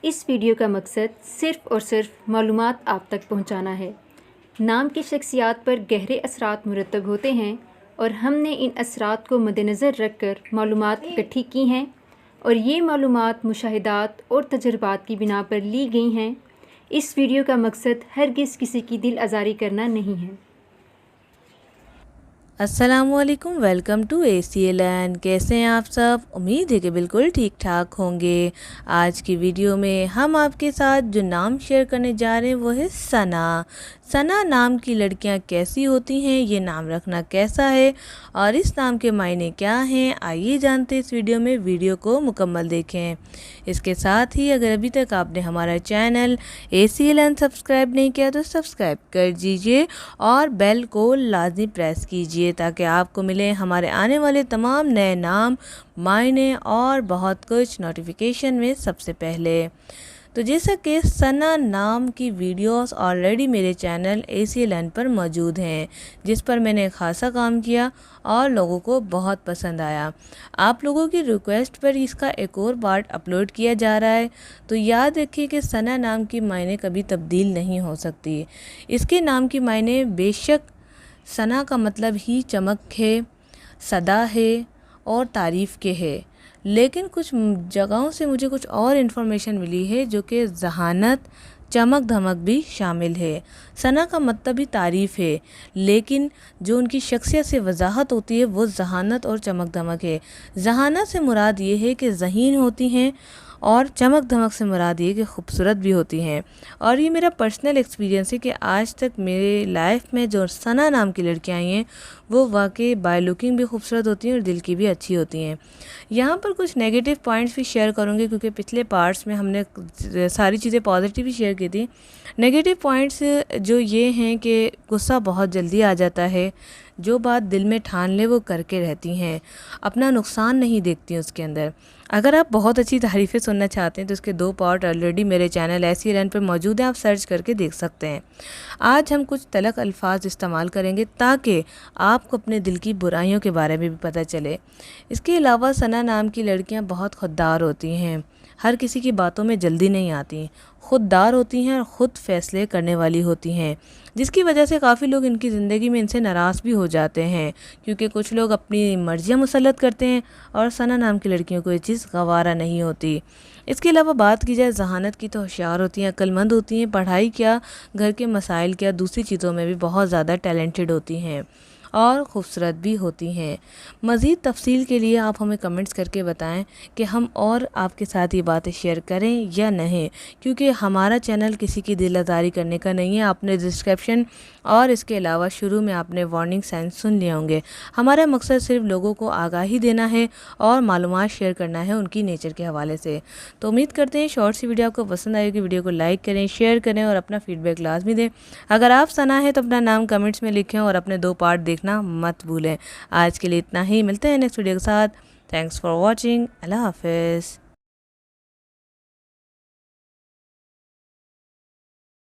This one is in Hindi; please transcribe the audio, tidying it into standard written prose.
इस वीडियो का मकसद सिर्फ़ और सिर्फ मालूमात आप तक पहुंचाना है। नाम की शख्सियात पर गहरे असरात मुरतब होते हैं और हमने इन असरात को मद्देनज़र रख कर मालूमात इकट्ठी की हैं और ये मालूमात मुशाहिदात और तजुर्बात की बिना पर ली गई हैं। इस वीडियो का मकसद हरगिज़ किसी की दिल आज़ारी करना नहीं है। अस्सलामुअलैकुम, वेलकम टू ACLN। कैसे हैं आप सब? उम्मीद है कि बिल्कुल ठीक ठाक होंगे। आज की वीडियो में हम आपके साथ जो नाम शेयर करने जा रहे हैं वो है सना। सना नाम की लड़कियां कैसी होती हैं, ये नाम रखना कैसा है और इस नाम के मायने क्या हैं, आइए जानते हैं इस वीडियो में। वीडियो को मुकम्मल देखें। इसके साथ ही अगर अभी तक आपने हमारा चैनल ACLN सब्सक्राइब नहीं किया तो सब्सक्राइब कर दीजिए और बेल को लाजमी प्रेस कीजिए ताकि आपको मिले हमारे आने वाले तमाम नए नाम, मायने और बहुत कुछ नोटिफिकेशन में सबसे पहले। तो जैसा कि सना नाम की वीडियोस ऑलरेडी मेरे चैनल ACLN पर मौजूद हैं, जिस पर मैंने खासा काम किया और लोगों को बहुत पसंद आया। आप लोगों की रिक्वेस्ट पर इसका एक और पार्ट अपलोड किया जा रहा है। तो याद रखिए कि सना नाम की मायने कभी तब्दील नहीं हो सकती। इसके नाम की मायने बेशक सना का मतलब ही चमक है, सदा है और तारीफ़ के है, लेकिन कुछ जगहों से मुझे कुछ और इन्फॉर्मेशन मिली है जो कि जहानत, चमक धमक भी शामिल है। सना का मतलब भी तारीफ़ है, लेकिन जो उनकी शख्सियत से वजाहत होती है वो जहानत और चमक धमक है। जहानत से मुराद ये है कि ज़हीन होती हैं और चमक धमक से मुराद ये कि खूबसूरत भी होती हैं। और ये मेरा पर्सनल एक्सपीरियंस है कि आज तक मेरे लाइफ में जो सना नाम की लड़कियां आई हैं वो वाकई बाय लुकिंग भी खूबसूरत होती हैं और दिल की भी अच्छी होती हैं। यहाँ पर कुछ नेगेटिव पॉइंट्स भी शेयर करूँगी क्योंकि पिछले पार्ट्स में हमने सारी चीज़ें पॉजिटिव ही शेयर की थी। नेगेटिव पॉइंट्स जो ये हैं कि गुस्सा बहुत जल्दी आ जाता है, जो बात दिल में ठान ले वो करके रहती हैं, अपना नुकसान नहीं देखती हैं उसके अंदर। अगर आप बहुत अच्छी तारीफ़ें सुनना चाहते हैं तो इसके 2 पार्ट ऑलरेडी मेरे चैनल ACLN पर मौजूद हैं, आप सर्च करके देख सकते हैं। आज हम कुछ तलख अल्फाज इस्तेमाल करेंगे ताकि आपको अपने दिल की बुराइयों के बारे में भी पता चले। इसके अलावा सना नाम की लड़कियां बहुत खुददार होती हैं, हर किसी की बातों में जल्दी नहीं आती, खुददार होती हैं और ख़ुद फ़ैसले करने वाली होती हैं, जिसकी वजह से काफ़ी लोग इनकी ज़िंदगी में इनसे नाराज़ भी हो जाते हैं क्योंकि कुछ लोग अपनी मर्जियाँ मुसल्लत करते हैं और सना नाम की लड़कियों को ये चीज़ गवारा नहीं होती। इसके अलावा बात की जाए जहानत की तो होशियार होती हैं, अक्लमंद होती हैं, पढ़ाई क्या, घर के मसाइल क्या, दूसरी चीज़ों में भी बहुत ज़्यादा टैलेंटेड होती हैं और ख़ूबसूरत भी होती हैं। मज़ीद तफसील के लिए आप हमें कमेंट्स करके बताएं कि हम और आपके साथ ये बातें शेयर करें या नहीं, क्योंकि हमारा चैनल किसी की दिल आज़ारी करने का नहीं है। आपने डिस्क्रिप्शन और इसके अलावा शुरू में आपने वार्निंग साइंस सुन लिए होंगे। हमारा मकसद सिर्फ लोगों को आगाही देना है और मालूमात शेयर करना है उनकी नेचर के हवाले से। तो उम्मीद करते हैं शॉर्ट सी वीडियो आपको पसंद आएगी। वीडियो को लाइक करें, शेयर करें और अपना फीडबैक लाजमी दें। अगर आप सना है तो अपना नाम कमेंट्स में लिखें और अपने 2 पार्ट देखना मत भूलें। आज के लिए इतना ही, मिलते हैं नेक्स्ट वीडियो के साथ। Thanks for watching. अल्लाह हाफिज़।